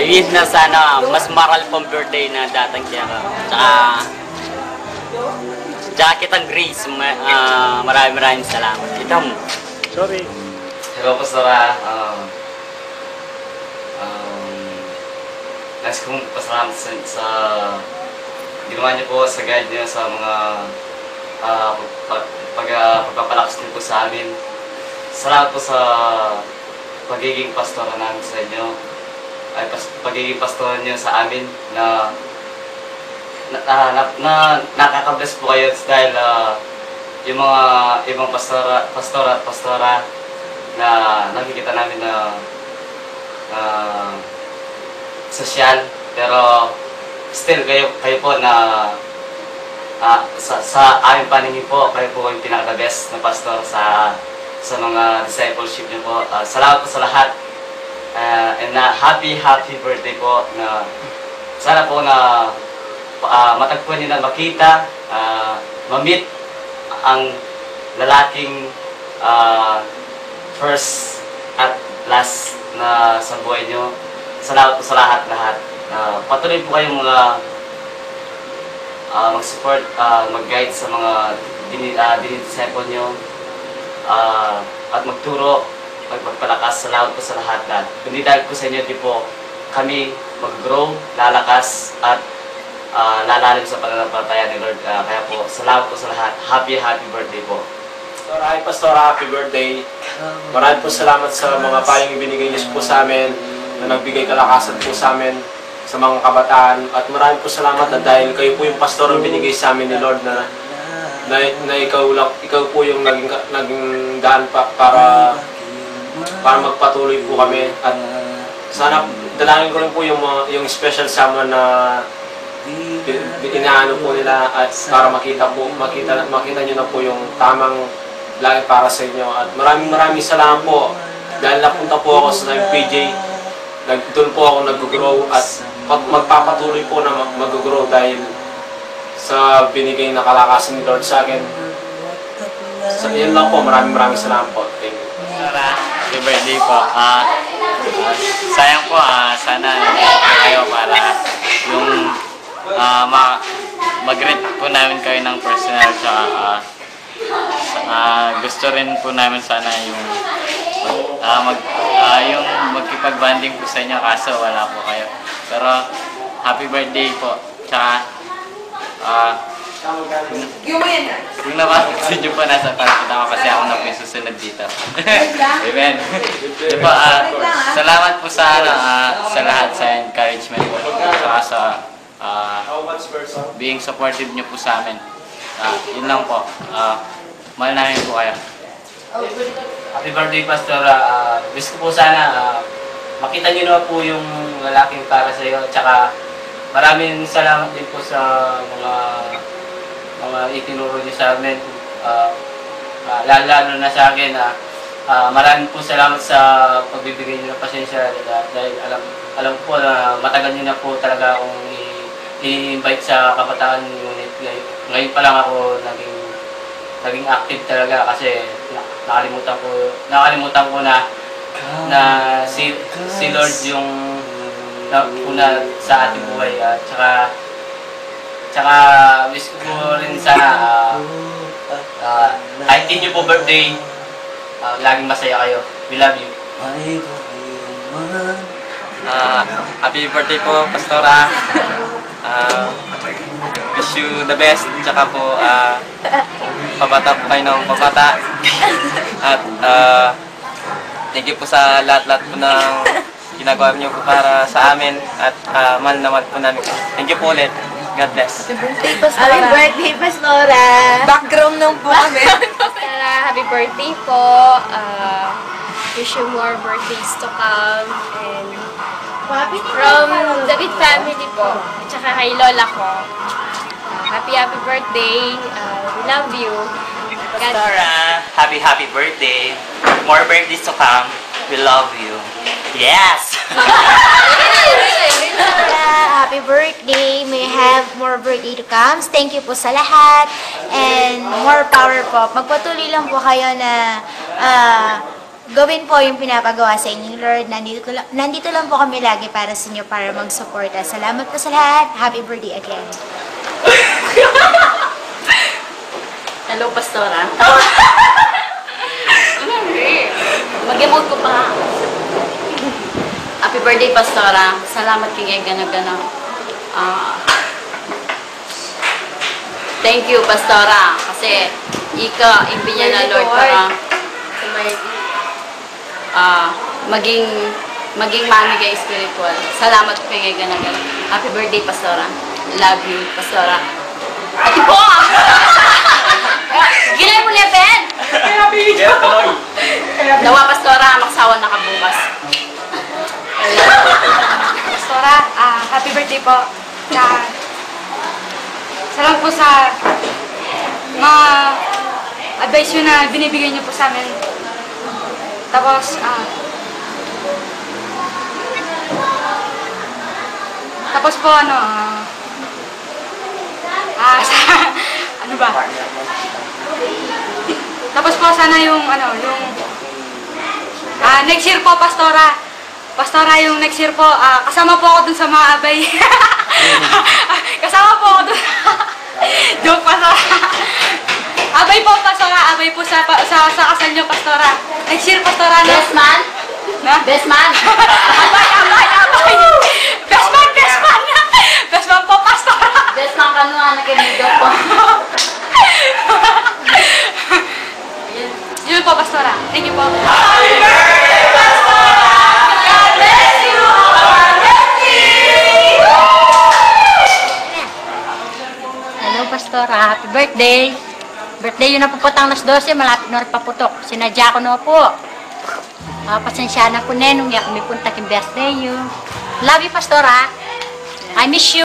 I wish na sana mas maral pang birthday na datang siya ka. Tsaka kitang Grace, maraming salamat. Ikaw mo. Sorry. Hello, Pastora. Nais kong pasalamat sa ginawa niyo po sa guide niyo sa mga pagpapalakas niyo po sa amin. Salamat po sa pagiging pastora namin sa inyo. Ay, pagiging pastora niyo sa amin na nakaka-bless po kayo dahil yung mga ibang pastora na nakikita namin na sosyal, pero still kayo po na sa aming paningin po, kayo po yung pinaka-best na pastor sa mga discipleship niyo po. Salamat po sa lahat, and happy birthday po, na sana po na matagpuan niyo na makita, ma-meet ang lalaking first at last na sa buhay niyo. Salamat po sa lahat. Patuloy po kayong mga mag-support, mag-guide sa mga dinidisciple niyo, at magturo, magpalakas. Salamat po sa lahat. Kundi dahil po sa inyo, di po kami mag-grow, lalakas, at lalalim sa pananampalataya ni Lord. Kaya po, salamat po sa lahat. Happy birthday po. Pastora, happy birthday. Maraming po salamat sa mga payong ibinigay niyo po sa amin, na nagbigay kalakasan po sa amin, sa mga kabataan. At maraming po salamat na dahil kayo po yung pastor ang binigay sa amin ni Lord, na ikaw po yung naging daan para magpatuloy po kami. At sana dalangin ko rin po yung special someone na inaano po nila, at para makita nyo na po yung tamang langit para sa inyo. At maraming salamat po dahil napunta po ako sa PJ. Doon po ako nag-grow, at magpapatuloy po na mag-grow dahil sa binigay na kalakasan ni Lord sa akin. Yan lang po, maraming salamat po. Thank you. Happy birthday po. Sayang po, sana kayo para yung mag-greet po namin kayo ng personal. Gusto rin po namin sana yung yung magkipag-banding po sa inyo, kaso wala po kayo. Pero happy birthday po. Tsaka kung napapansin nyo po, nasa palapit ako kasi ako na po yung susunod dito. Amen. Diba, salamat po sa lahat, sa encouragement po. Tsaka sa being supportive nyo po sa amin. Yun lang po. Mahal namin po kayo. Happy birthday, Pastora. Gusto po sana makita nyo na po yung lalaking para sa iyo. Tsaka maraming salamat din po sa mga itinuro niyo sa amin. Lalo na sa akin. Maraming po salamat sa pagbibigay niyo ng pasensya, dahil alam ko po na matagal niyo na po talaga akong i-invite sa kabataan unit. Ngayon pa lang ako naging active talaga, kasi nakalimutan ko na si Lord yung una sa ating buhay. Tsaka wish ko rin sana kahit hindi nyo po birthday, laging masaya kayo. We love you. Happy birthday po, Pastora. Wish you the best. Tsaka po, pabata po kayo ng pabata. At thank you po sa lahat po ng ginagawa niyo po para sa amin. At mahal naman po namin. Thank you po ulit. God bless. Happy birthday, Pastora. Happy birthday, Pastora. Background nung po kami. Pastora, happy birthday po. Wish you more birthdays to come. And from David family po, at saka kay Lola ko. Happy birthday. We love you. Pastora, happy birthday. More birthdays to come. We love you. Yes! Happy birthday. May have more birthday to come. Thank you po sa lahat. And more power po. Magpatuloy lang po kayo na gawin po yung pinapagawa sa inyo, Lord. Nandito lang po kami lagi para sa inyo, para mag-suporta. Salamat po sa lahat. Happy birthday again. Hello, Pastora. Mag-emote ko pa. Happy birthday, Pastora. Salamat kay Gana-Gana. Thank you, Pastora. Kasi ika, imbinya na Lord para maging mami kay spiritual. Salamat kay Gana-Gana. Happy birthday, Pastora. Love you, Pastora. Ati po! Ginay mo niya, Ben! Dawa, Pastora, maksawan na ka bukas. Pastora, happy birthday po. Salamat po sa mga advice yun na binibigay niyo po sa amin. Tapos, po ano, ano ba? Tapos po sana yung next year po, Pastora, yung next year po, kasama po ako dun sa mga abay. Kasama po ako dun. Joke, Pastora. Abay po, Pastora. Abay po sa kasal nyo, Pastora. Next year, Pastora. Best man? Na? Best man? Abay. Best man. Best man po, Pastora. Best man ka nung nakinig po. Yun po, Pastora. Thank you po. Happy birthday, Pastora! God bless you! Hello, Pastora. Happy birthday. Birthday yun na po potang alas 12. Malapit na rin paputok. Sinadya ko na po. Pasensya na po, Nenong. Yak, may punta king birthday yun. Love you, Pastora. I miss you.